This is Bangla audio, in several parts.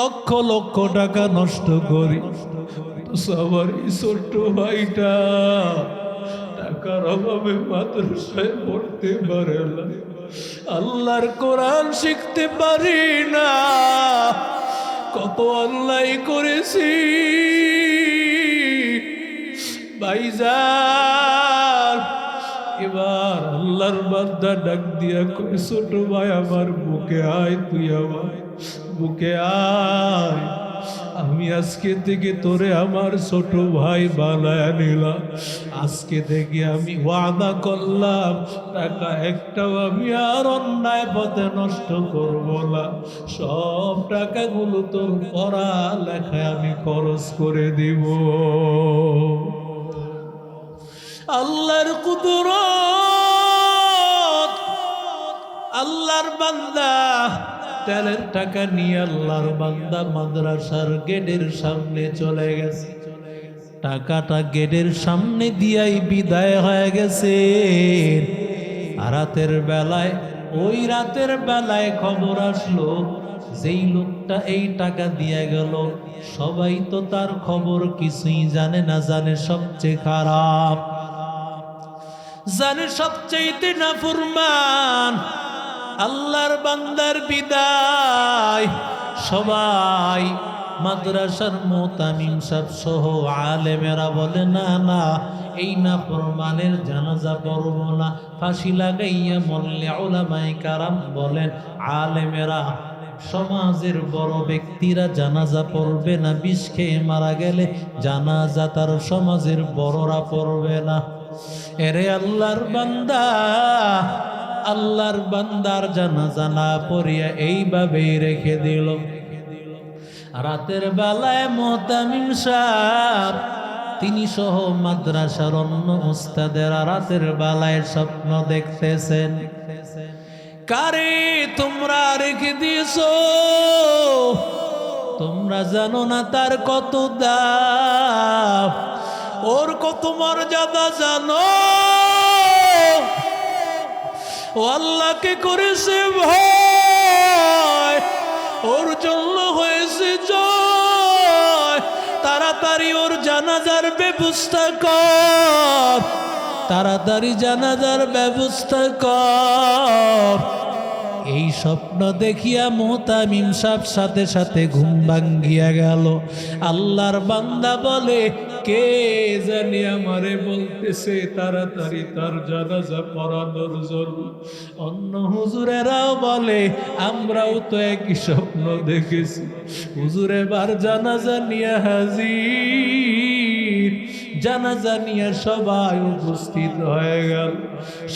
লক্ষ লক্ষ টাকা নষ্ট করি, সবার ছোট্ট ভাইটা টাকার অভাবে মাদ্রাসায় পড়তে পারে না, আল্লাহর কোরআন শিখতে পারি না। কত অন্যায় করেছি ভাইজান। এবার আল্লাহর বান্দা ডাক দিয়া কই, ছোট ভাই আমার বুকে আয়, তুই আমার বুকে আয়। আমি আজকে থেকে তোরে আমার ছোট ভাই বানায় নিলাম। আজকে থেকে আমি ওয়াদা করলাম, টাকা একটাও আমি আর অন্যায় পথে নষ্ট করব না। সব টাকাগুলো তোর পড়া লেখায় আমি খরচ করে দিব। আল্লাহর কুদরত, আল্লাহর বান্দা তেলের টাকা নিয়ে আল্লাহর বান্দা মাদ্রাসার গেটের সামনে চলে গেছে। টাকাটা গেটের সামনে দিয়াই বিদায় হয়ে গেছে। রাতের বেলায়, ওই রাতের বেলায় খবর আসলো, যেই লোকটা এই টাকা দিয়ে গেল সবাই তো তার খবর কিছুই জানে না, জানে সবচেয়ে খারাপ, জানে সবচেয়ে নাফরমান। আল্লাহর বান্দার বিদায় সবাই মাদ্রাসার মুতামিম সাহেব সহ আলেমেরা বলে, না না, এই নাফরমানের জানাজা পড়ব না, ফাঁসি লাগাইয়া মরলে। উলামায়ে কারাম বলেন, আলেমেরা, সমাজের বড় ব্যক্তিরা জানাজা পড়বে না, বিষ খেয়ে মারা গেলে জানাজা তার সমাজের বড়রা পড়বে না। এরে আল্লাহর বান্দা, আল্লাহর বান্দার জানাজা না পড়িয়া এইভাবেই রেখে দিল। রাতের বেলায় মুতামিম সাহেব তিনি সহ মাদ্রাসার অন্য উস্তাদেরা রাতের বেলায় স্বপ্ন দেখতেছেন। কারে তোমরা রেখে দিয়েছো, তোমরা জানো না তার কত দাম, ওর কত মর্যাদা জানো? ও আল্লাহকে করেছে ভয়, ওর জন্য হয়েছে জয়। তাড়াতাড়ি ওর জানাজার ব্যবস্থা কর, তাড়াতাড়ি জানাজার ব্যবস্থা কর। এই স্বপ্ন দেখিয়া মুতামিম সাহেব সাথে সাথে ঘুম ভাঙ্গিয়া গেল। আল্লাহর বান্দা বলে, কে জানি আমারে বলতেছে তাড়াতাড়ি তার জানাজা পড়ানোর জন্য। অন্য হুজুরেরাও বলে, আমরাও তো একই স্বপ্ন দেখেছি। হুজুর এবার জানাজা নিয়ে হাজির। জানাজা নিয়ে সবাই উপস্থিত হয়ে গেল,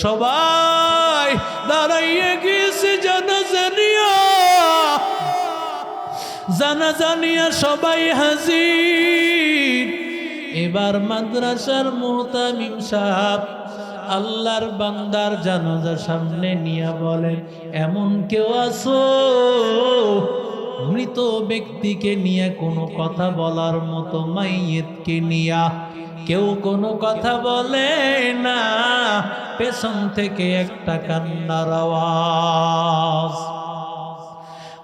সবাই দাঁড়াইয়ে গিয়েছে জানাজা নিয়ে। জানাজা নিয়ে সবাই হাজির। এবার মাদ্রাসার মুতামিম সাহেব আল্লাহর বান্দার জানাজার সামনে নিয়ে বলেন, এমন কেউ আছো মৃত ব্যক্তিকে নিয়ে কোনো কথা বলার মতো? মাইয়িতকে নিয়া কেউ কোনো কথা বলে না। পেছন থেকে একটা কান্নার আওয়াজ।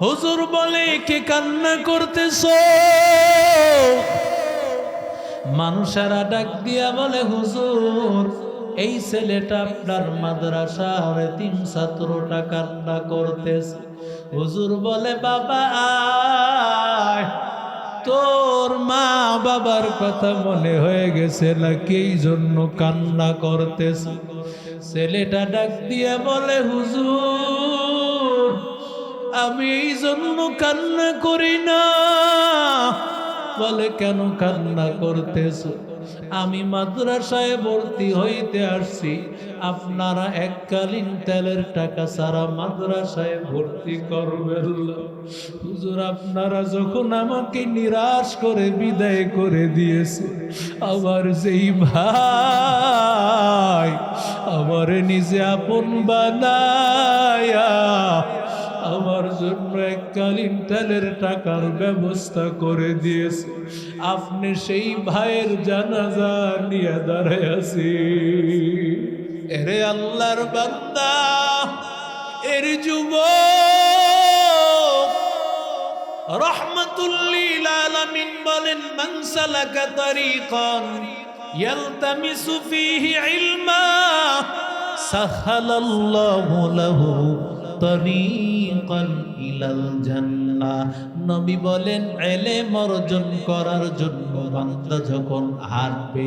হুজুর বলে, কে কান্না করতেছো? মানুষেরা ডাক দিয়া বলে, হুজুর এই ছেলেটা আপনার মাদ্রাসার 3 ছাত্রটা কান্না করতেছে। হুজুর বলে, বাবা আয়, তোর মা বাবার কথা মনে হয়ে গেছে নাকি, এই জন্য কান্না করতেছে। ছেলেটা ডাক দিয়া বলে, হুজুর আমি এই জন্য কান্না করি না। বলে, কেন কান্না করতেছ? আমি মাদ্রাসায় ভর্তি হইতে আসছি, আপনারা এককালীন তেলের টাকা ছাড়া মাদ্রাসায় ভর্তি করবেন না। হুজুর আপনারা যখন আমাকে নিরাশ করে বিদায় করে দিয়েছে, আমার যেই ভাই আমার নিজে আপন বানায়া আমার জন্য এককালীন তেলের টাকার ব্যবস্থা করে দিয়েছে, আপনি সেই ভাইয়ের জানাজা নিয়ে দাঁড়ায় আছি। এরে আল্লাহর বান্দা, এর যুবক, রাহমাতুল লিল আলামিন বলেন, মান সালাকা তারিকান ইয়ালতামিসু ফীহি ইলমা সাহালাল্লাহু লাহু তারিকান ইলাল জান্নাহ। নবী বলেন, ইলম অর্জন করার জন্য বান্দা যখন হাঁটবে,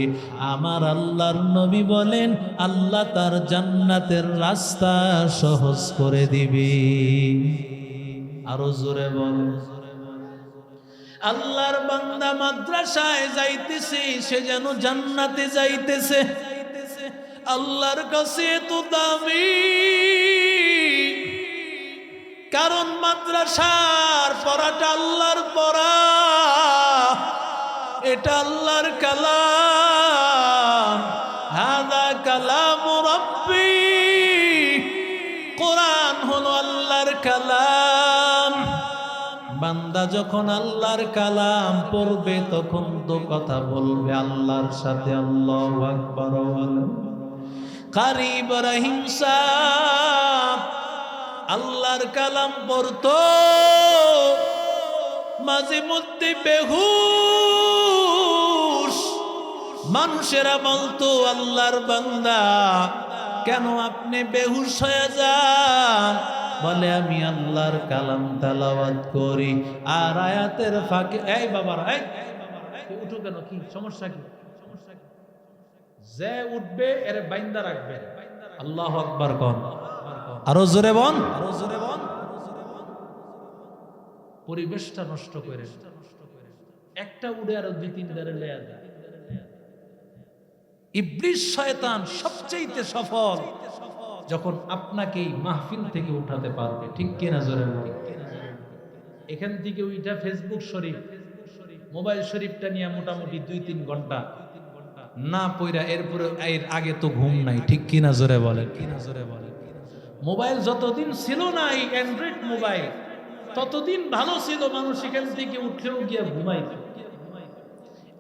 আমার আল্লাহর নবী বলেন আল্লাহ তার জান্নাতের রাস্তা সহজ করে দিবে। আরো জোরে বলেন। আল্লাহর বান্দা মাদ্রাসায় যাইতেছে, সে যেন জান্নাতে যাইতেছে। আল্লাহর কাছে তো দামি, কারণ মাদ্রাসার পড়াটা আল্লাহর পড়া, এটা আল্লাহর কালাম। হাযা কালামু রাব্বি, কোরআন হলো আল্লাহর কালাম। বান্দা যখন আল্লাহর কালাম পড়বে তখন তো কথা বলবে আল্লাহর সাথে। আল্লাহু আকবার। কারি ইব্রাহিম সাহেব আল্লাহর কালাম পড়তো, মাঝে মধ্যে বেহুশ। মানুষেরা বলতো, আল্লাহর বান্দা কেন আপনি বেহুশ হয়ে যান? বলে, আমি আল্লাহর কালাম তেলাওয়াত করি। আর আয়াতের ফাঁকে, এই বাবারা, এই উঠো কেন, কি সমস্যা? কি যে উঠবে এর বাইন্দা রাখবে। আল্লাহু আকবার কোন, আরো জোরে বল। পরিবেশটা নষ্ট করে একটা উড়ে আরো দুই তিন দাঁড়ে লেয়া যায়। ইবলিস শয়তান সবচেয়ে সফল যখন আপনাকে মাহফিল থেকে উঠাতে পারবে। ঠিক কিনা জোরে বল। এখান থেকে ওইটা ফেসবুক শরীফ, মোবাইল শরীফটা নিয়ে মোটামুটি 2-3 ঘন্টা না পয়রা, এরপরে এর আগে তো ঘুম নাই। ঠিক কিনা জোরে বলেন। মোবাইল যতদিন ছিল না, এই অ্যান্ড্রয়েড মোবাইল, ততদিন ভালো ছিল। মানুষ এখান থেকে উঠলেও গিয়ে ঘুমাইত।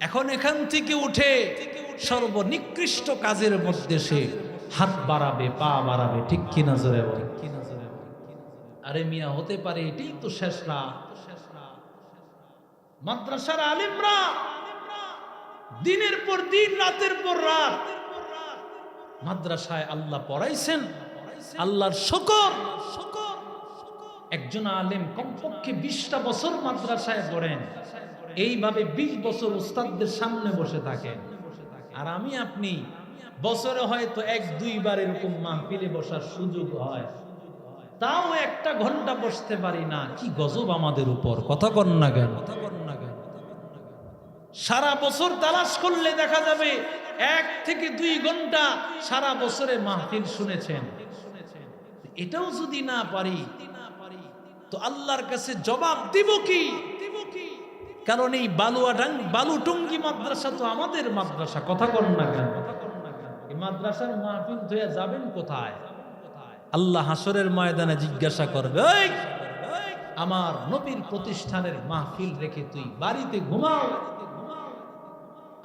এখন এখান থেকে উঠে সর্বনিকৃষ্ট কাজের মধ্যে সে হাত বাড়াবে, পা বাড়াবে। ঠিক কিনা জোরে বলেন। আরে মিয়া, হতে পারে এটাই তো শেষ রাত। মাদ্রাসার আলেমরা দিনের পর দিন, রাতের পর রাত মাদ্রাসায় আল্লাহ পড়াইছেন। আল্লাহর শুকর। একজন আলেম কমপক্ষে 20টা বছর মাদ্রাসায় পড়েন, এইভাবে 20 বছর উস্তাদদের সামনে বসে থাকেন। আর আমি আপনি বছরে হয়তো 1-2 বার এরকম মাহফিলে বসার সুযোগ হয়, তাও 1 ঘন্টা বসতে পারি না। কি গজব আমাদের উপর, কথা কন না কেন? সারা বছর তালাশ করলে দেখা যাবে 1 থেকে 2 ঘন্টা সারা বছরে মাহফিল শুনেছেন। এটাও যদি না পারি তো আল্লাহর কাছে জবাব দিব কি? কারণ এই বালুটঙ্গি মাদ্রাসা তো আমাদের মাদ্রাসা। কথা কন না কেন? এই মাদ্রাসার মাহফিল ধুয়ে যাবেন কোথায়? আল্লাহ হাসরের ময়দানে জিজ্ঞাসা করবে, ওই আমার নবীর প্রতিষ্ঠানের মাহফিল রেখে তুই বাড়িতে ঘুমাও?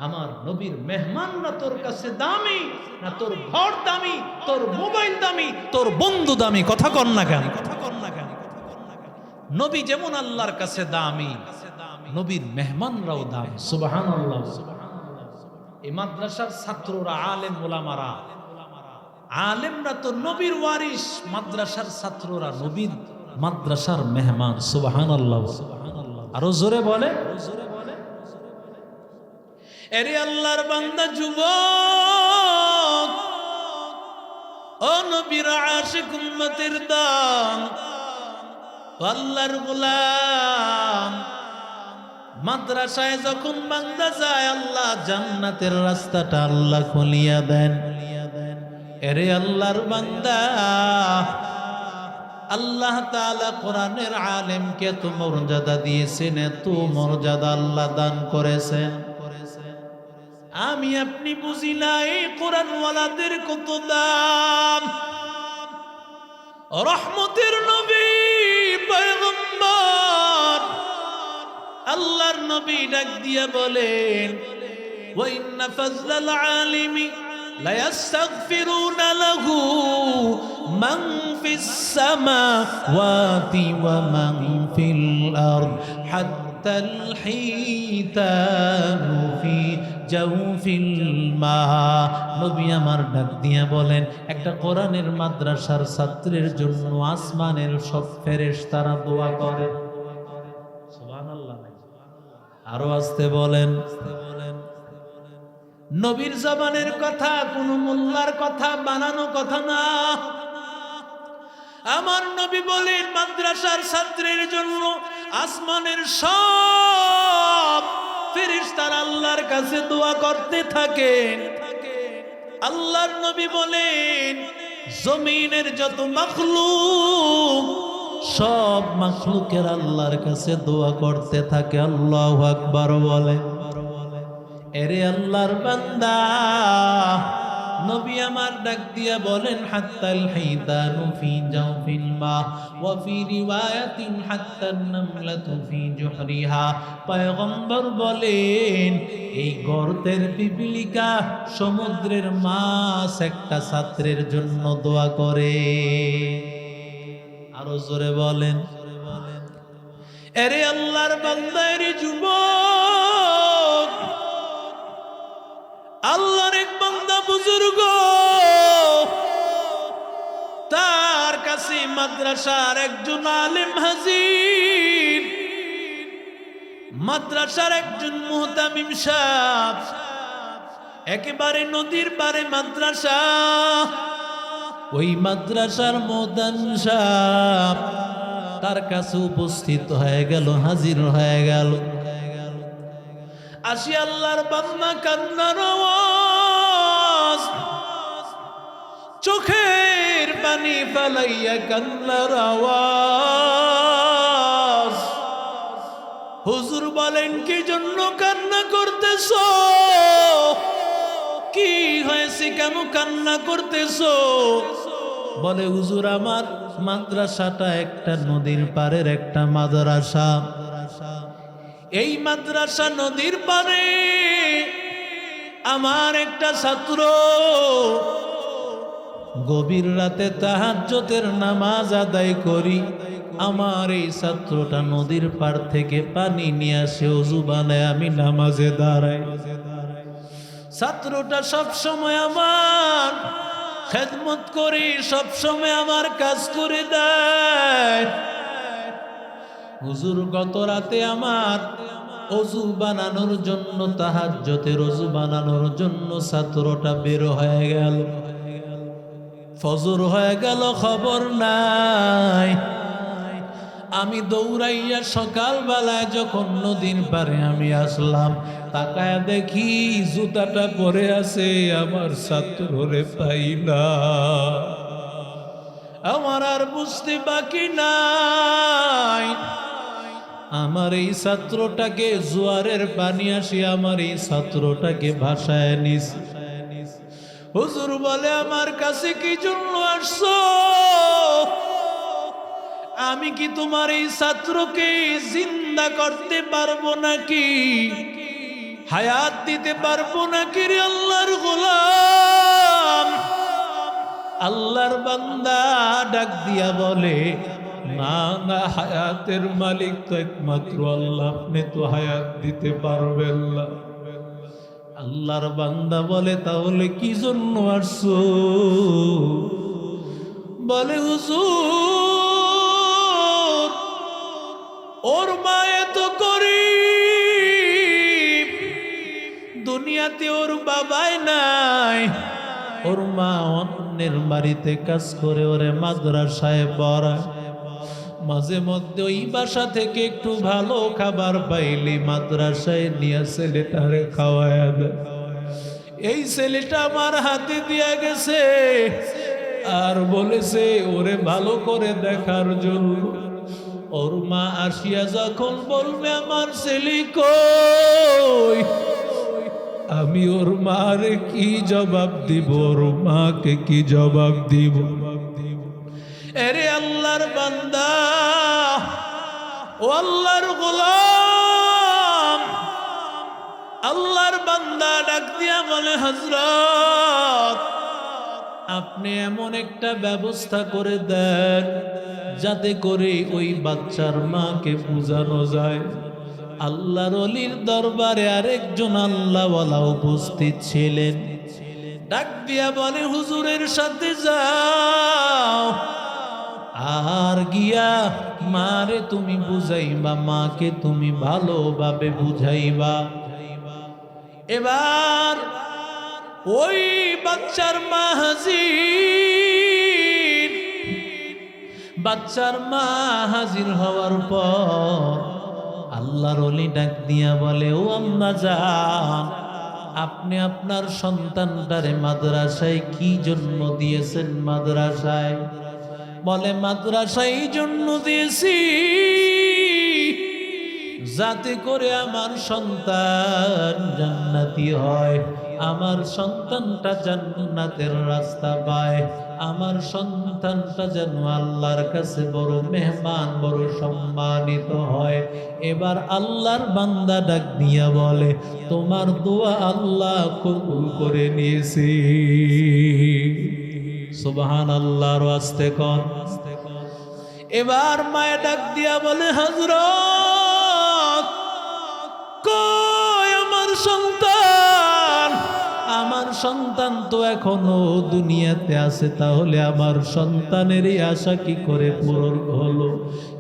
আমার নবীর মেহমানরা তোর কাছে দামি না তোর ঘর দামি, তোর মোবাইল দামি, তোর বন্ধু দামি? কথা কন না কেন? নবী যেমন আল্লাহর কাছে দামি, নবীর মেহমানরাও দামি। সুবহানাল্লাহ। এই মাদ্রাসার ছাত্ররা, আলেম ওলামারা, আলেমরা তো নবীর ওয়ারিস, মাদ্রাসার ছাত্ররা নবীর মাদ্রাসার মেহমান। সুবহানাল্লাহ। আরো জোরে বলে। এরে আল্লাহর বান্দা যুবক, ও নবীর আশিক উম্মতের দাম, আল্লাহর গোলাম, মাদ্রাসায় যখন বান্দা যায় আল্লাহ জান্নাতের রাস্তাটা আল্লাহ খুলিয়া দেন। এরে আল্লাহর বান্দা, আল্লাহ তাআলা কোরআনের আলেমকে এত মর্যাদা দিয়েছেন, এত মর্যাদা আল্লাহ দান করেছেন। আমি আপনি বুঝি না এই কোরআনওয়ালাদের কত দাম। রহমতের নবী পয়গম্বর, আল্লাহর নবী ডাক দিয়া বলেন, ওয়া ইন্না ফাজলাল আলিমি লা ইস্তাগফিরুনা লাহু মান ফিস সামাওয়াতি ওয়া মান ফিল আরদ হাত্তাল হিতানু ফি জাওফিল মা। নবী আমার ডাক দিয়া বলেন, একটা কোরআনের মাদ্রাসার ছাত্রের জন্য আসমানের সব ফেরেশতারা দোয়া করে। সুবহানাল্লাহ। আরো আসতে বলেন। নবীর জবানের কথা, কোন মোল্লার কথা, বানানো কথা না। আমার নবী বলেন, মাদ্রাসার ছাত্রের জন্য আসমানের সব ফেরেশতারা আল্লাহর কাছে দোয়া করতে থাকেন। আল্লাহর নবী বলেন, জমিনের যত মাখলুক, সব মাখলুকের আল্লাহর কাছে দোয়া করতে থাকে। আল্লাহু আকবার বলে। এরে আল্লাহর বান্দা, নবী আমার ডাক দিয়া বলেন, হাত্তাল হিতানু ফি জাওফিল মা ওয়া ফি রিওয়ায়াতিন হাত্তান নামলাতু ফি জুহরিহা। পয়গম্বর বলেন, এই গর্তের পিপিলিকা, সমুদ্রের মাছ একটা ছাত্রের জন্য দোয়া করে। আরো জোরে বলেন। এরে আল্লাহর বান্দা, এরে যুবক, আল্লাহর এক বান্দা বুজুর্গ, তার কাছে মাদ্রাসার একজন আলেম হাজির, মাদ্রাসার একজন মুহতামিম সাহেব, একেবারে নদীর পারে মাদ্রাসা। ওই মাদ্রাসার মুহতামিম সাহেব তার কাছে উপস্থিত হয়ে গেল, হাজির হয়ে গেল। আসি আল্লাহর বান্দা কান্নার আওয়াজ, চোখের পানি ফালাইয়া কান্নার আওয়াজ। হুজুর বলেন, কি জন্য কান্না করতেছো? কি হয়েছে, কেন কান্না করতেছো? বলে, হুজুর আমার মাদ্রাসাটা একটা নদীর পাড়ের একটা মাদ্রাসা। এই মাদ্রাসা নদীর পারে আমার একটা ছাত্র গভীর রাতে তাহাজ্জুদের নামাজ আদায় করি, আমার এই ছাত্রটা নদীর পার থেকে পানি নিয়ে আসে, ওযু বানায় আমি নামাজে দাঁড়াই। ছাত্রটা সব সময় আমার খেদমত করে, সব সময় আমার কাজ করে দেয়। হুজুর গত রাতে আমার ওযু বানানোর জন্য, তাহাজ্জুদের ওযু বানানোর জন্য ছাত্রটা বের হয়ে গেল, ফজর হয়ে গেল, খবর নাই। আমি দৌড়াইয়া সকালবেলায় যখন নদীর পারে আমি আসলাম, তাকায়া দেখি জুতাটা পরে আছে, আমার ছাত্ররে পাই না। আমার আর বুঝতে বাকি নাই, আমার এই ছাত্রটাকে জোয়ারের পানি আসি আমার এই ছাত্রটাকে ভাসায় নিস। হুজুর বলে, আমার কাছে কি জন্য আসছো? আমি কি তোমার এই ছাত্রকে জিন্দা করতে পারবো নাকি, হায়াত দিতে পারবো নাকি রে আল্লাহর গোলাম? আল্লাহর বান্দা ডাক দিয়া বলে, না না, হায়াতের মালিক তো একমাত্র আল্লাহ, আপনি তো হায়াত দিতে পারবেন না। আল্লাহর বান্দা বলে, তাহলে কি জন্য আসছো? বলে, হুজুর ওর মা এত গরীব, দুনিয়াতে ওর বাবাই নাই, ওর মা অন্যের বাড়িতে কাজ করে ওরে মাদ্রাসায় পড়ায়। মাঝে মধ্যে ওই বাসা থেকে একটু ভালো খাবার পাইলে মাদ্রাসায় নিয়ে ছেলেটারে খাওয়ায় দেয়। এই ছেলেটা আমার হাতে দিয়া গেছে আর বলেছে ওরে ভালো করে দেখার জন্য। ওর মা আসিয়া যখন বলবে আমার ছেলে কই, আমি ওর মারে কি জবাব দিব, ওর মাকে কি জবাব দিব? এরে আল্লাহর বান্দা, ও আল্লাহর গোলাম, আল্লাহর বান্দা ডাক দিয়া বলে, হযরত আপনি এমন একটা ব্যবস্থা করে দেন যাতে করে ওই বাচ্চার মাকে বোঝানো যায়। আল্লাহর ওলির দরবারে আরেকজন আল্লাহওয়ালা উপস্থিত ছিলেন। ডাক দিয়া বলে, হুজুরের সাথে যাও, আর গিয়া মারে তুমি বুঝাইবা, মাকে তুমি ভালোভাবে বুঝাইবা। এবার ওই বাচ্চার মা হাজির। বাচ্চার মা হাজির হওয়ার পর আল্লাহর ওলি ডাক দিয়া বলে, ও আম্মা জান, আপনি আপনার সন্তানটারে মাদ্রাসায় কি জন্য দিয়েছেন? মাদ্রাসায়? বলে, মাদ্রাসায় এই জন্য দিয়েছি যাতে করে আমার সন্তান জান্নাতি হয়, আমার সন্তানটা জান্নাতের রাস্তা পায়, আমার সন্তানটা যেন আল্লাহর কাছে বড় মেহমান, বড় সম্মানিত হয়। এবার আল্লাহর বান্দা ডাক দিয়া বলে, তোমার দোয়া আল্লাহ কবুল করে নিয়েছি। সুবহানাল্লাহর ওয়াস্তে কোন। এবার মায়ে ডাক দিয়া বলে, হযরত কই আমার সন্তান? আমার সন্তান তো এখনো দুনিয়াতে আছে, তাহলে আমার সন্তানের এই আশা কি করে পূরণ হলো?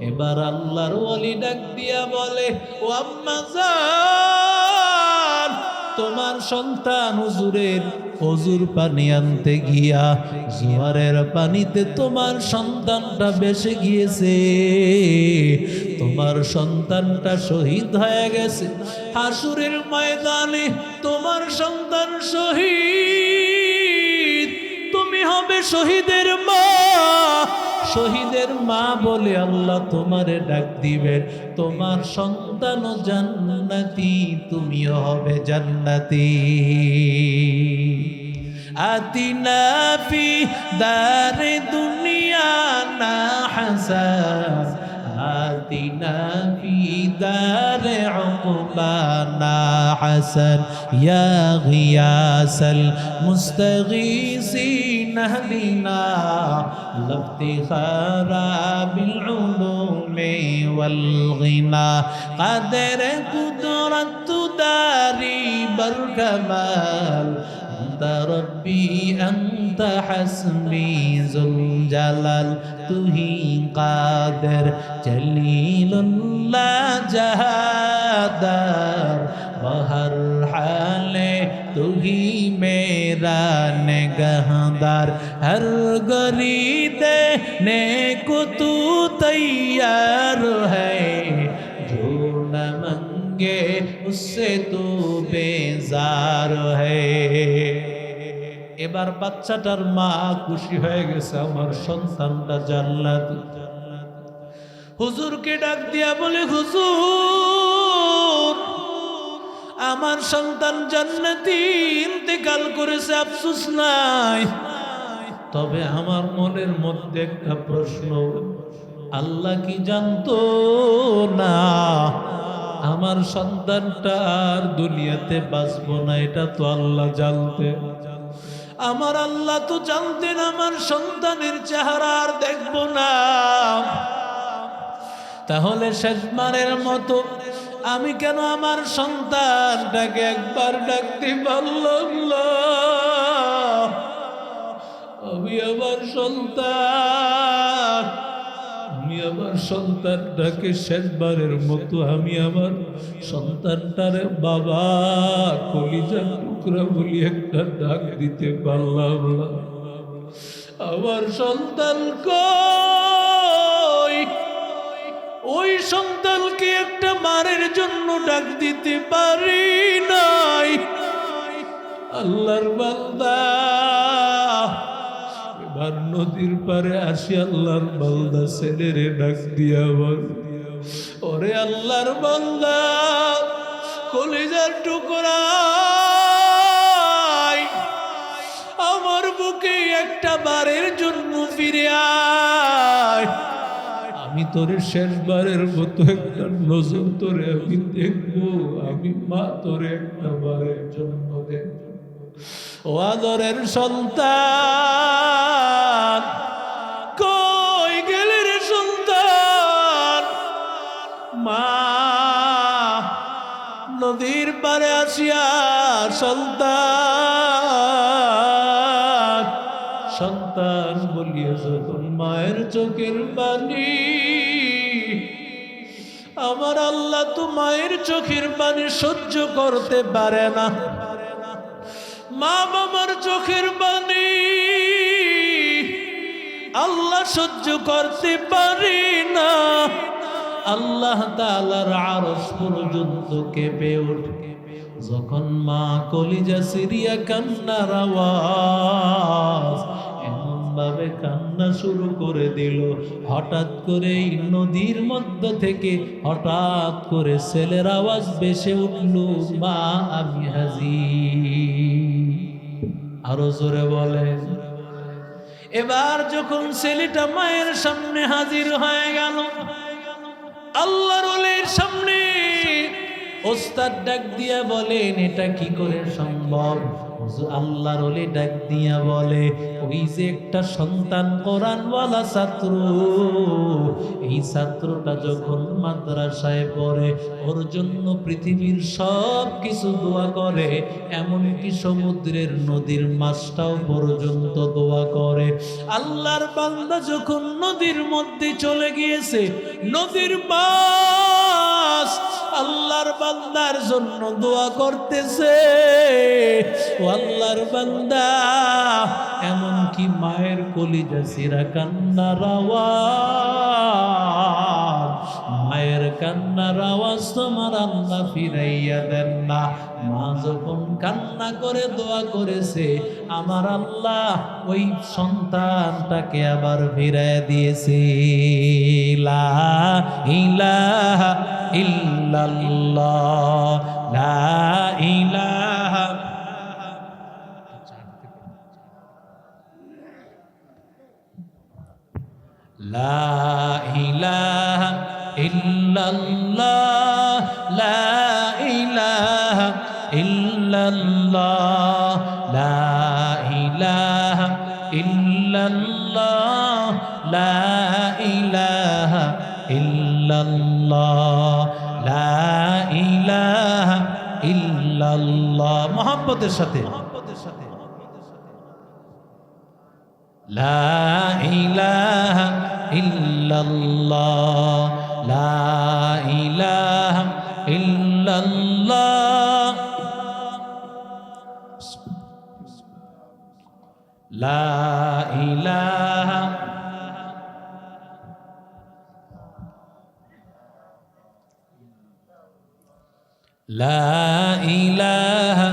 এবার আল্লাহর ওলি ডাক দিয়া বলে, ও আম্মা জান, তোমার সন্তান হুজুরের অজুর পানি আনতে গিয়া জোয়ারের পানিতে তোমার সন্তানটা ভেসে গিয়েছে, তোমার সন্তানটা শহীদ হয়ে গেছে। হাসুরের ময়দানে তোমার সন্তান শহীদ, তুমি হবে শহীদের মা। শহীদের মা বলে আল্লাহ তোমারে ডাক দিবেন, তোমার সন্তানও জান্নাতি, তুমিও হবে জান্নাতি। আতিনা ফি দারে দুনিয়া না হাসান, আতিনা ফি দারে উকবানা হাসান, ইয়া গিয়াসাল মুস্তাগীসিন আহলিনা লাফতিখারা বিল উলুমি ওয়াল গিনা, কাদের কুদরত দারি বল কামাল, রব্বি আনতা হাসবি যুল জালাল, তুহি কাদের জলিলুল্লাহ জাহাদার, বহর হালে তুহি মেরা নিগহদার, হর গরি দেনে কো তু তৈয়ার হ্যায়, जो न मंगे उससे तू बेजार है। এবার বাচ্চাটার মা খুশি হয়ে গেছে, আমার সন্তানটা জান্নাতি। হুজুরকে ডাক দিয়া বলে, হুজুর, আমার সন্তান জান্নাতি, ইন্তেকাল করেছে, আফসোস নাই। তবে আমার মনের মধ্যে একটা প্রশ্ন, আল্লাহ কি জানতো না আমার সন্তানটা আর দুনিয়াতে বাঁচবো না? এটা তো আল্লাহ জানতেন। আমার আল্লাহ তো জানতেন আমার সন্তানের চেহারা আর দেখবো না। তাহলে শেষবারের মতো আমি কেন আমার সন্তানটাকে একবার ডাকতে পারলাম না? আমি আমার সন্তান, আমি আমার সন্তানটাকে শেষবারের মতো আমি আমার সন্তানটারে বাবা, কলিজার টুকরা বলি একটা ডাক দিতে পারলাম না। আমার সন্তান কই? ওই সন্তানকে একটা মারের জন্য ডাক দিতে পারি নাই। আল্লাহর বান্দা এবার নদীর পারে আসি আল্লাহর বান্দা ছেলেরে ডাক দিয়া বল, ওরে আল্লাহর বান্দা, কলিজার টুকরা, আমার বুকে একটা বারের জন্য ফিরে আয়। আমি তোরে শেষবারের মতো একটা নজর তোরে আমি দেখবো, আমি মা তোরে একটা বারের জন্য দেখবো। ও আদরের সন্তান, কই গেলে রে সন্তান? মা নদীর পারে আসিয়া সন্তান সন্তান বলিয়া যখন মায়ের চোখের পানি, আমার আল্লাহ তো মায়ের চোখের পানি সহ্য করতে পারে না। মা বাবার চোখের পানি আল্লাহ সহ্য করতে পারে না। আল্লাহ তাআলার আরশ পর্যন্ত কেঁপে ওঠে যখন মা কলিজা সিরিয়া কান্নার আওয়াজ এমন ভাবে কান্না শুরু করে দিল, হঠাৎ করে নদীর মধ্য থেকে হঠাৎ করে ছেলের আওয়াজ ভেসে উঠল, মা আমি হাজির। আরো জোরে বলেন। এবার যখন ছেলেটা মায়ের সামনে হাজির হয়ে গেল, আল্লাহর ওলির সামনে ওস্তাদ ডাক দিয়া বলেন, এটা কি করে সম্ভব? আল্লাহর ওলি ডাক দিয়া বলে, ওই যে একটা সন্তান কোরআনওয়ালা ছাত্র, এই ছাত্রটা যখন মাদ্রাসায় পড়ে ওর জন্য পৃথিবীর সব কিছু দোয়া করে, এমনকি সমুদ্রের নদীর মাছটাও পর্যন্ত দোয়া করে। আল্লাহর বান্দা যখন নদীর মধ্যে চলে গিয়েছে, নদীর মাছ আল্লাহর বান্দার জন্য দোয়া করতেছে। ও আল্লাহর বান্দা, এমনকি মায়ের কলিজা সিরা কান্নার আওয়াজ, মায়ের কান্নার আওয়াজ তোমার আল্লাহ ফিরাইয়া দেন না। মা যখন কান্না করে দোয়া করেছে, আমার আল্লাহ ওই সন্তানটাকে আবার ফিরাইয়া দিয়েছে। লা ইলাহা ইল্লাল্লাহ, লা ইলাহা লা ইলাহা ইল্লাল্লাহ, লা ইলাহা ইল্লাল্লাহ, লা ইলাহা ইল্লাল্লাহ, লা ইলাহা ইল্লাল্লাহ, লা ইলাহা ইল্লাল্লাহ। মুহাব্বতের সাথে লা ইলাহা ইল্লাল্লাহ, লা ইলাহা ইল্লাল্লাহ, লা ইলাহা লা ইলাহা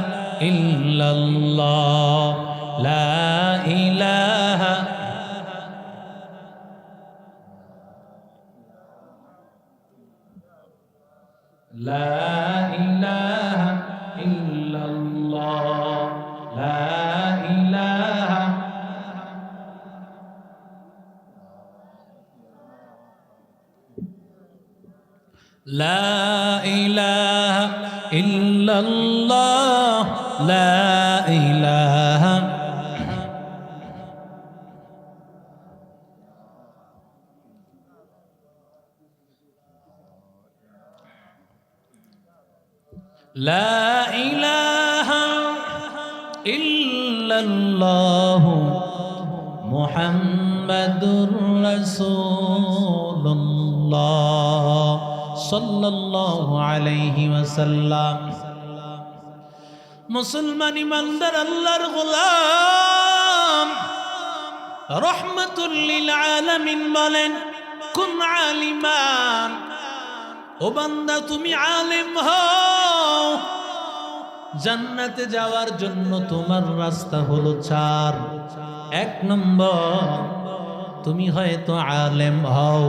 ইল্লাল্লাহ, লা ইলাহা লা ইলাহা ইল্লাল্লাহ, লা ইলাহা লা ইলাহা ইল্লাল্লাহ, লা ইলাহা লা ইলাহা ইল্লাল্লাহ মুহাম্মাদুর রাসূলুল্লাহ সাল্লাল্লাহু আলাইহি ওয়াসাল্লাম। মুসলমান ইমানদার আল্লাহর গোলাম রহমাতুল লিল আলামিন বলেন, কুন আলিমান, ও বান্দা তুমি আলেম হও। জান্নাতে যাওয়ার জন্য তোমার রাস্তা হলো চার। এক নম্বর, তুমি হয়তো আলেম হও,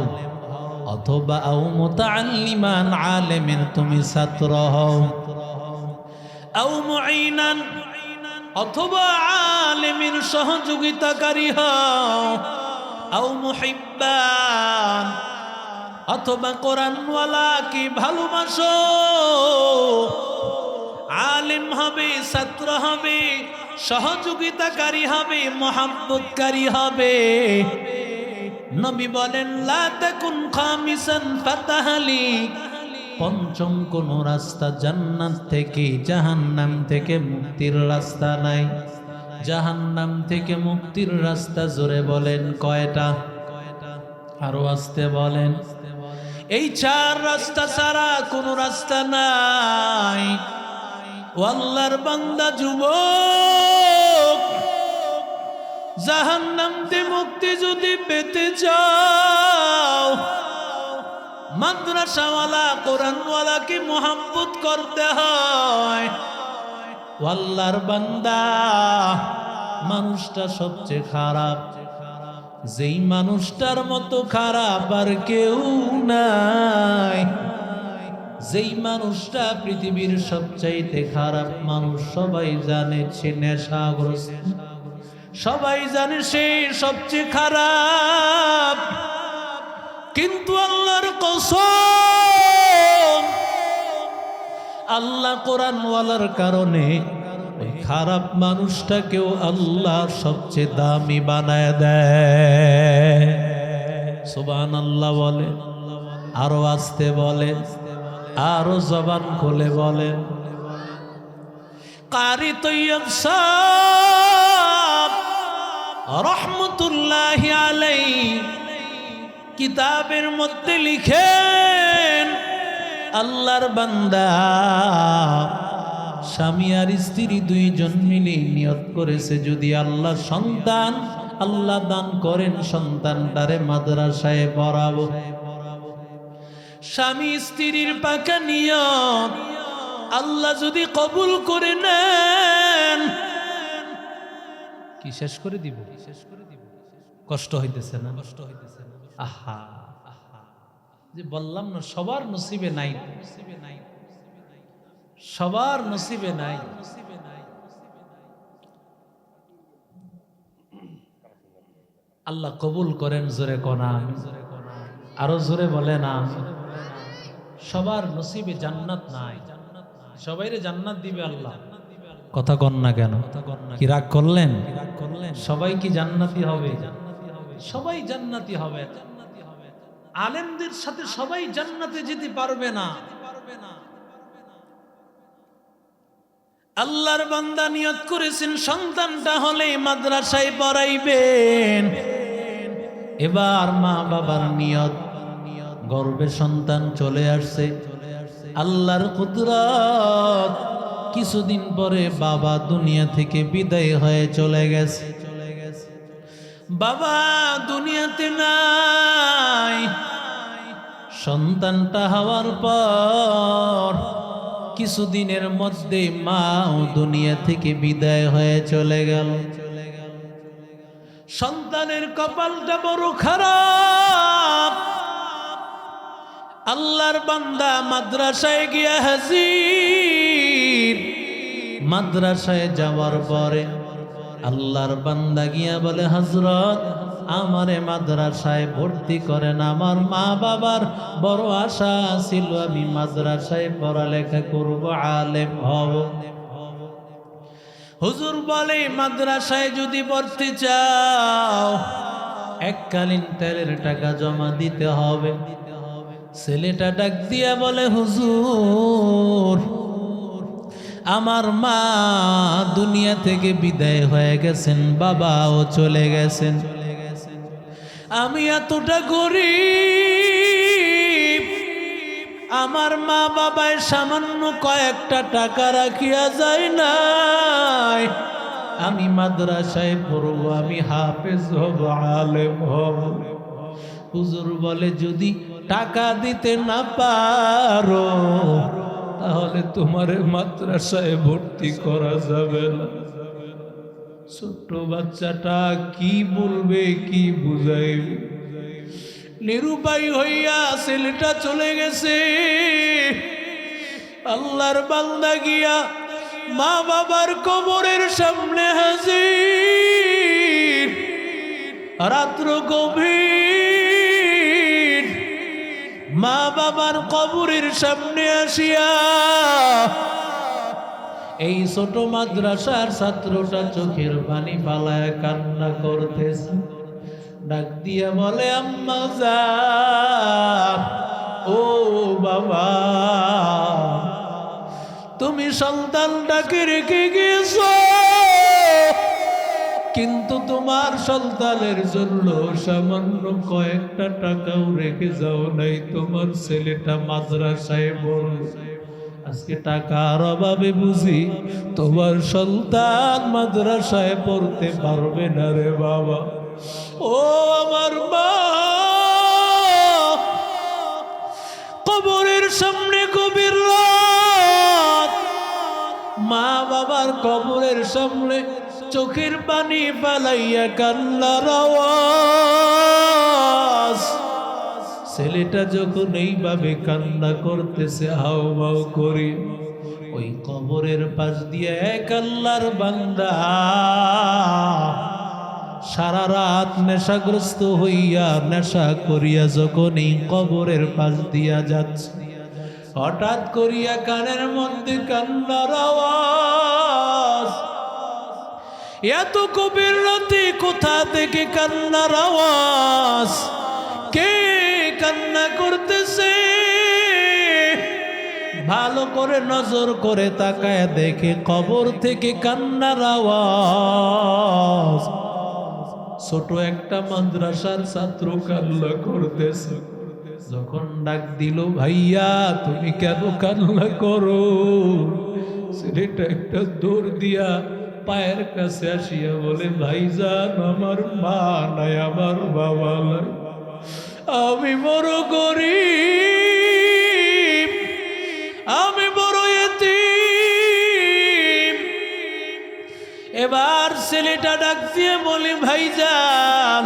অথবা আও মুতাআল্লিমান, আলেমের তুমি ছাত্র হও, আও মুঈনান, অথবা আলেমের সহযোগিতাকারী হও, আও মুহিব্বান, অথবা কোরআনওয়ালাকে ভালোবাসো। আলেম হবে, ছাত্র হবে, সহযোগিতাকারী হবে, মহব্বতকারী হবে। নবী বলেন লা তাকুন খামিসান ফাতাহালি, পঞ্চম কোন রাস্তা জান্নাত থেকে জাহান্নাম থেকে মুক্তির রাস্তা নাই। জাহান্নাম থেকে মুক্তির রাস্তা জোরে বলেন কয়টা? আরো আসতে বলেন। এই চার রাস্তা ছাড়া কোন রাস্তা নাই। ও আল্লাহর বান্দা যুবক, জাহান্নাম থেকে মুক্তি যদি পেতে চাও, মাদ্রাসাওয়ালা কোরআনওয়ালাকে মোহাব্বত করতে হয়। ও আল্লাহর বান্দা, মানুষটা সবচেয়ে খারাপ, যেই মানুষটার মতো খারাপ আর কেউ নাই। যেই মানুষটা পৃথিবীর সবচাইতে খারাপ মানুষ, সবাই জানে সে নেশাগ্রস্ত, সবাই জানে সে সবচেয়ে খারাপ। কিন্তু আল্লাহর কসম, আল্লাহ কোরআনওয়ালার কারণে ওই খারাপ মানুষটাকেও আল্লাহ সবচেয়ে দামি বানায় দেয়। সুবহানাল্লাহ বলে, আরো আসতে বলে, আরো জবান খুলে বলেন। কারি তৈয়ব সাহেব রহমতুল্লাহি আলাইহি কিতাবের মধ্যে লিখেন, আল্লাহর বান্দা স্বামী আর স্ত্রী দুইজন মিলে নিয়ত করেছে, যদি আল্লাহ সন্তান আল্লাহ দান করেন, সন্তানটারে মাদ্রাসায় পড়াবো। স্বামী স্ত্রীর পাকা নিয়ত আল্লাহ যদি কবুল করে নেন, কি শেষ করে দিব? কষ্ট হইতেছে না? কষ্ট হইতেছে না? আহা আহা, যে বললাম না সবার নসিবে নাই, সবার নসিবে নাই। আল্লাহ কবুল করেন, জোরে কোনা, আরো জোরে বলে না। সবার নসিবে জান্নাত নাই, সবাইরে জান্নাত দিবে আল্লাহ। কথা কন না কেন? কি রাগ করলেন? সবাই কি জান্নাতি হবে? সবাই জান্নাতি হবে। আলেমদের সাথে সবাই জান্নাতে যেতে পারবে না। আল্লাহর বান্দা নিয়ত করেছেন সন্তানটা হলে মাদ্রাসায় পড়াইবেন। এবার মা বাবার নিয়ত, গর্ভে সন্তান চলে আসছে, আল্লাহর কুদরত, কিছুদিন পরে বাবা দুনিয়া থেকে বিদায় হয়ে চলে গেছে। বাবা দুনিয়াতে নাই। সন্তানটা হওয়ার পর কিছুদিনের মধ্যে মাও দুনিয়া থেকে বিদায় হয়ে চলে গেল। সন্তানের কপালটা বড় খারাপ। আল্লাহর বান্দা মাদ্রাসায় গিয়া হাজির। মাদ্রাসায় যাওয়ার পরে আল্লাহর বান্দা গিয়া বলে, হযরত আমারে মাদ্রাসায় ভর্তি করেন, আমার মা বাবার বড় আশা ছিল আমি মাদ্রাসায় পড়ালেখা করব, আলেম হব। হুজুর বলে, মাদ্রাসায় যদি পড়তে চাও এককালীন তেলের টাকা জমা দিতে হবে। ছেলেটা ডাক দিয়া বলে, হুজুর আমার মা দুনিয়া থেকে বিদায় হয়ে গেছেন, বাবাও চলে গেছেন, আমি এতটা গরিব, আমার মা বাবায় সামান্য কয়েকটা টাকা রাখিয়া যায় নাই, আমি মাদ্রাসায় পড়ব, আমি হাফেজ হব, আলেম হব। হুজুর বলে, যদি টাকা দিতে না পারো তাহলে তোমার মাদ্রাসায় ভর্তি করা যাবে না। ছোট্ট বাচ্চাটা কি বলবে, কি বুঝাইবে? নিরুপায় হইয়া ছেলেটা চলে গেছে। আল্লাহর বান্দা গিয়া মা বাবার কবরের সামনে হাজির। রাত্র গভীর, মা বাবার কবরের সামনে আসিয়া এই ছোট মাদ্রাসার ছাত্রটা চোখের পানি ফালায় কান্না করতেছে, ডাক দিয়া বলে আম্মা জান, ও বাবা, তুমি সন্তানটাকে রেখে গিয়েছো, কিন্তু তোমার সন্তানের জন্য সামান্য কয়েকটা টাকাও রেখে যাও নাই। তোমার ছেলেটা মাদ্রাসায় পড়ে, আজকে টাকার অভাবে বুঝি তোমার সন্তান মাদ্রাসায় পড়তে পারবে না রে বাবা। ও আমার মা, কবরের সামনে গভীর রাত, মা বাবার কবরের সামনে চোখের পানি পালাইয়া কান্নার আওয়াজ। ছেলেটা যখন এইভাবে কান্না করতেছে হাও মাও করি, ওই কবরের পাশ দিয়ে এক আল্লাহর বান্দা সারা রাত নেশাগ্রস্ত হইয়া নেশা করিয়া যখন এই কবরের পাশ দিয়া যাচ্ছে, হঠাৎ করিয়া কানের মধ্যে কান্নার আওয়াজ। এত গভীর রাতে কোথা থেকে কান্নার আওয়াজ? কে কান্না করতেছে? ভালো করে নজর করে তাকায় দেখে কবর থেকে কান্নার আওয়াজ। ছোট একটা মাদ্রাসার ছাত্র কান্না করতেছে। যখন ডাক দিল, ভাইয়া তুমি কেন কান্না করো? ছেলেটা একটা দৌড় দিয়া পায়ের কাছে আসিয়া বলে, ভাইজান আমার মা নাই, আমার বাবা নাই, আমি বড় গরিব, আমি বড় এতিম। এবার ছেলেটা ডাক দিয়ে বলে, ভাইজান,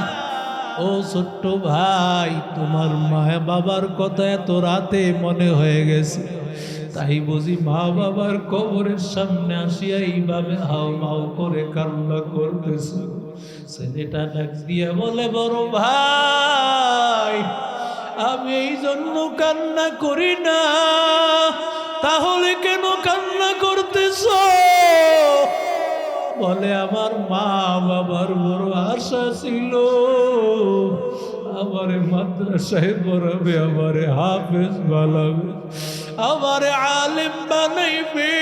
ও ছোট্ট ভাই, তোমার মা বাবার কথা এত রাতে মনে হয়ে গেছে, তাই বুঝি মা বাবার কবরের সামনে আসিয়া এইভাবে হাও মাও করে কান্না করতেছে। ছেলেটা ডাক দিয়ে বলে, বড় ভাই, আমি এই জন্য কান্না করি না, তাহলে কেন কান্না করতেছ? বলে, আমার মা বাবার বড় আশা ছিল, আমারে মাদ্রাসায় পড়াবে, আমারে হাফেজ বানাবে, আমারে আলেম বানাইবে,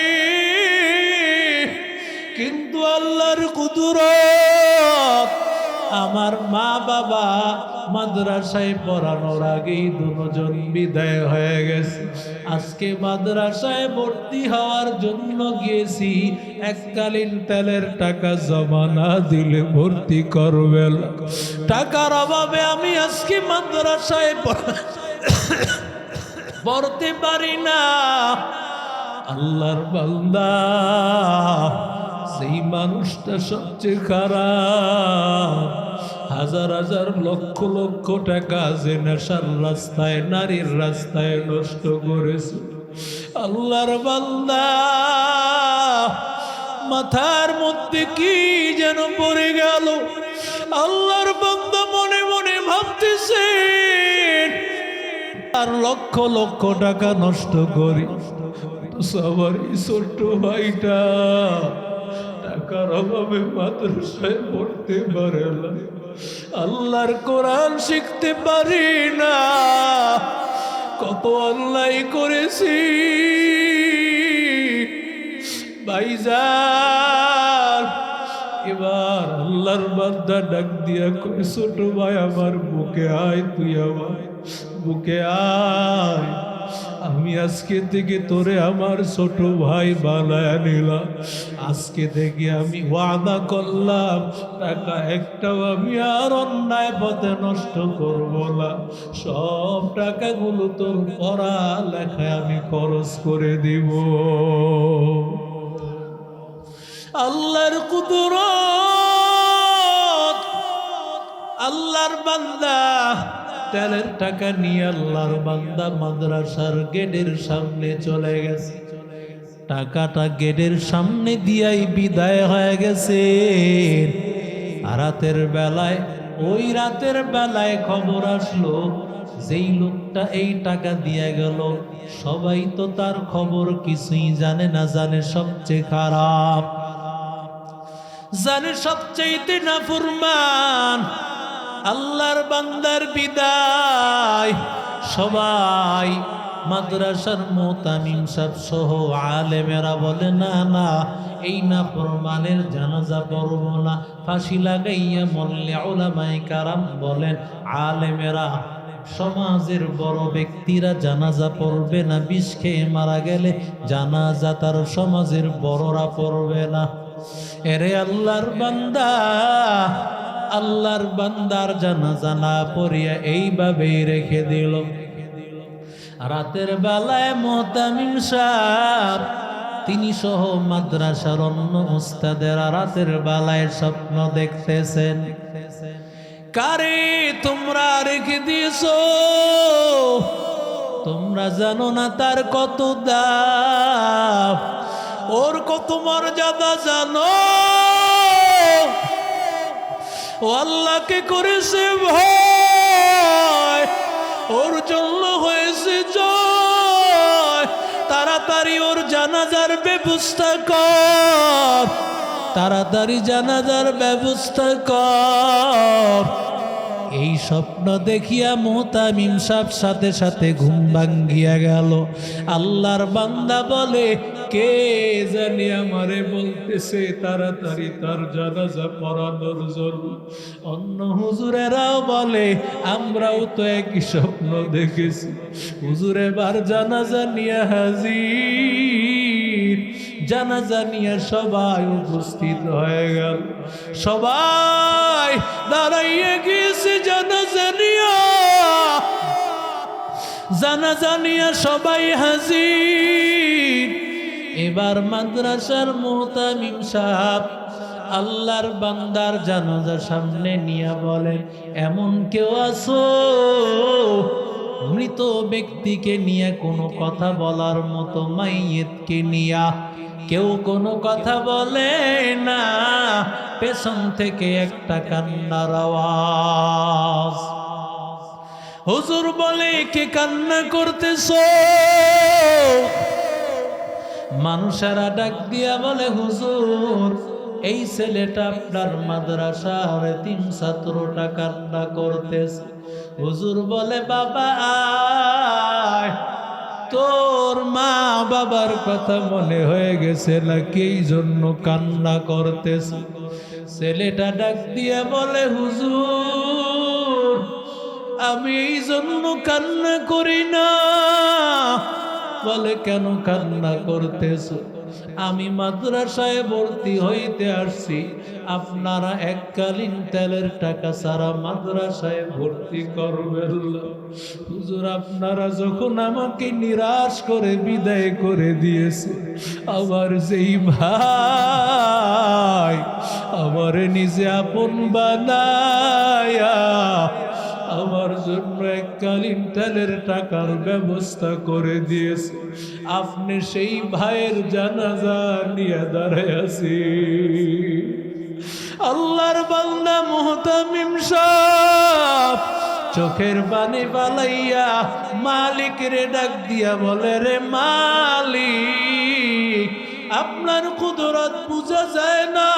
কিন্তু আল্লাহর কুদরত, আমার মা বাবা মাদ্রাসায় পড়ানোর আগেই দুজন বিদায় হয়ে গেছে। আজকে মাদ্রাসায় ভর্তি হওয়ার জন্য গিয়েছি, এককালীন তেলের টাকা জমা না দিলে ভর্তি করবে না। টাকার অভাবে আমি আজকে মাদ্রাসায় পড়তে পারি না। আল্লাহর বান্দা, সেই মানুষটা সবচেয়ে খারাপ, হাজার হাজার লক্ষ লক্ষ টাকা যে নেশার রাস্তায়, নারীর রাস্তায় নষ্ট করেছে। আল্লাহর বান্দা, মাথার মধ্যে কি যেন পড়ে গেল। আল্লাহর বান্দা মনে মনে ভাবতেছে, আর লক্ষ লক্ষ টাকা নষ্ট করি, সবার ছোট্ট ভাইটা টাকার অভাবে মাদ্রাসায় পড়তে পারে না, আল্লাহর কোরআন শিখতে পারি না। কত অন্যায় করেছি ভাইজান। এবার আল্লাহর বান্দা ডাক দিয়া কই, ছোট ভাই আমার বুকে আয়, তুই আমার বুকে আয়, আমি আজকে থেকে তোরে আমার ছোট ভাই বানায় নিলাম। আজকে থেকে আমি ওয়াদা করলাম, টাকা একটাও আমি আর অন্যায় পথে নষ্ট করব না, সব টাকাগুলো তোর পড়া লেখায় আমি খরচ করে দিব। আল্লাহর কুদরত, আল্লাহর বান্দা তেলের টাকা নিয়ে আল্লাহর বান্দা মাদ্রাসার গেটের সামনে চলে গেছে। টাকাটা গেটের সামনে দিয়াই বিদায় হয়ে গেছে। রাতের বেলায়, ওই রাতের বেলায় খবর আসলো যেই লোকটা এই টাকা দিয়ে গেল সবাই তো তার খবর কিছুই জানে না, জানে সবচেয়ে খারাপ, জানে সবচেয়ে নাফরমান। আল্লাহর বান্দার বিদায় সবাই মাদ্রাসার মুতামিম সাহেব সহ আলেমেরা বলে না না, এই নাফরমানের জানাজা পড়ব না, ফাঁসি লাগাইয়া মরলে। উলামায়ে কারাম বলেন আলেমেরা, সমাজের বড় ব্যক্তিরা জানাজা পড়বে না, বিষ খেয়ে মারা গেলে জানাজা তার সমাজের বড়রা পড়বে না। এরে আল্লাহর বান্দা, আল্লাহর বান্দার জানাজা না পড়িয়া এইভাবেই রেখে দিল। রাতের বেলায় মুতামিম সাহেব তিনি সহ মাদ্রাসার অন্য উস্তাদেরা রাতের বেলায় স্বপ্ন দেখতেছেন, কারে তোমরা রেখে দিয়েছো, তোমরা জানো না তার কত দাম, ওর কত মর্যাদা জানো? ও আল্লাহকে করেছে ভয়, ওর জন্য হয়েছে জয়। তাড়াতাড়ি ওর জানাজার ব্যবস্থা কর, তাড়াতাড়ি জানাজার ব্যবস্থা কর। এই স্বপ্ন দেখিয়া মুতামিম সাহেব সাথে সাথে ঘুম ভাঙ্গিয়া গেল। আল্লাহর বান্দা বলে, কে জানি আমারে বলতেছে তাড়াতাড়ি তার জানাজা পড়ানোর জন্য। অন্য হুজুরেরাও বলে, আমরাও তো একই স্বপ্ন দেখেছি। হুজুর এবার জানাজা নিয়ে হাজির। জানাজা নিয়ে সবাই উপস্থিত হয়ে গেল, সবাই দাঁড়াইয়ে গিয়েছে জানাজা নিয়া। জানাজা নিয়া সবাই হাজির। এবার মাদ্রাসার মুতামিম সাহেব আল্লাহর বান্দার জানাজার সামনে নিয়ে বলেন, এমন কেউ আছো মৃত ব্যক্তিকে নিয়ে কোনো কথা বলার মতো? মাইয়েতকে নিয়া কেউ কোনো কথা বলে না। পেছন থেকে একটা কান্নার আওয়াজ। হুজুর বলে, কে কান্না করতেছো? মানুষেরা ডাক দিয়া বলে, হুজুর এই ছেলেটা আপনার মাদ্রাসার 3 ছাত্রটা কান্না করতেছে। হুজুর বলে, বাবা আয়, তোর মা বাবার কথা মনে হয়ে গেছে নাকি, এই জন্য কান্না করতেছে? ছেলেটা ডাক দিয়া বলে, হুজুর আমি এই জন্য কান্না করি না। বলে, কেন কান্না করতেছো? আমি মাদ্রাসায় ভর্তি হইতে আসছি, আপনারা এককালীন তেলের টাকা ছাড়া মাদ্রাসায় ভর্তি করবেন না। হুজুর আপনারা যখন আমাকে নিরাশ করে বিদায় করে দিয়েছে, আমার যেই ভাই আমার নিজে আপন বানায়া আমার জন্য এককালীন তেলের টাকার ব্যবস্থা করে দিয়েছে, আপনি সেই ভাইয়ের জানাজা নিয়ে দাঁড়ায় আছি। আল্লাহর বান্দা মুহতামিম সাহেব চোখের পানি পালাইয়া মালিক রে ডাক দিয়া বলে, রে মালিক আপনার কুদরত বুঝা যায় না।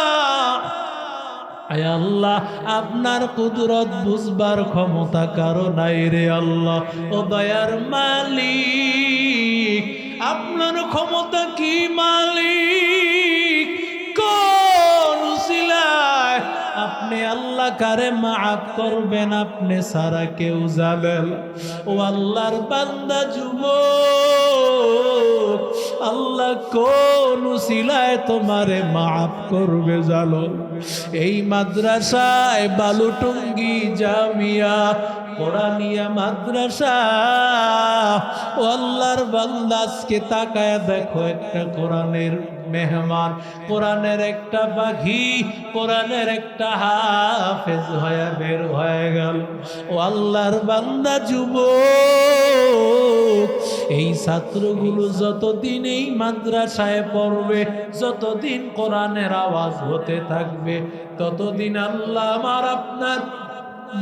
আয় আল্লাহ, আপনার কুদরত বুঝবার ক্ষমতা কারো নাই রে আল্লাহ। ও দয়ার মালিক আপনার ক্ষমতা কি মালিক? কোন উসিলায় আপনি আল্লাহ কারে মাফ করবেন আপনি সারা কেউ জানেন। ও আল্লাহর বান্দা যুবক, আল্লাহ কোন উসিলায় তোমারে মাফ করবে জানো? এই মাদ্রাসায় বালুটুঙ্গি জামিয়া কোরআনিয়া মাদ্রাসা। ও আল্লাহর বান্দা আজকে তাকায় দেখো, একটা কোরআনের মেহমান, কোরআনের একটা পাখি, কোরআনের একটা হাফেজ হয়ে বের হয়ে গেল। ও আল্লাহর বান্দা যুবক, এই ছাত্রগুলো যতদিন এই মাদ্রাসায় পড়বে, যতদিন কোরআনের আওয়াজ হতে থাকবে, ততদিন আল্লাহ আমার আপনার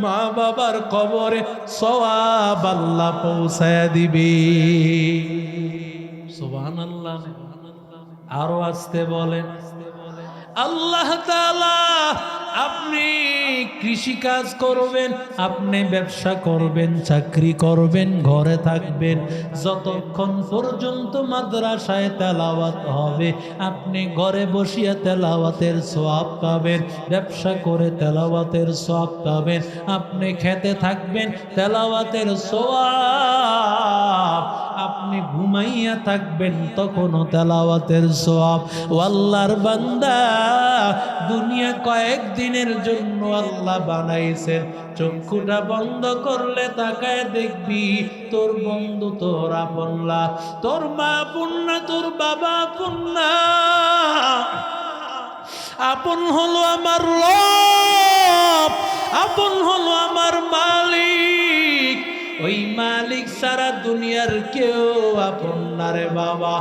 মা বাবার কবরে সওয়াব আল্লাহ পৌঁছায় দিবে। সুবহানাল্লাহ। আরো আসতে বলেন। আল্লাহ তাআলা, আপনি কৃষি কাজ করবেন, আপনি ব্যবসা করবেন, চাকরি করবেন, ঘরে থাকবেন, যতক্ষণ পর্যন্ত মাদ্রাসায় তেলাওয়াত হবে আপনি ঘরে বসিয়া তেলাওয়াতের সওয়াব পাবেন, ব্যবসা করে তেলাওয়াতের সওয়াব পাবেন, আপনি খেতে থাকবেন তেলাওয়াতের সওয়াব, আপনি ঘুমাইয়া থাকবেন তখনও তেলাওয়াতের সওয়াব। ও আল্লাহর বান্দা, দুনিয়া কয়েকদিনের জন্য আল্লাহ বানাইছেন, চক্ষুটা বন্ধ করলে তাকায় দেখবি তোর বন্ধু তোর আপন না, তোর মা আপন না, তোর বাবা আপন না, আপন হলো আমার রব, আপন হলো আমার মালিক। ওই মালিক সারা দুনিয়ার কেউ আপন না রে বাবা।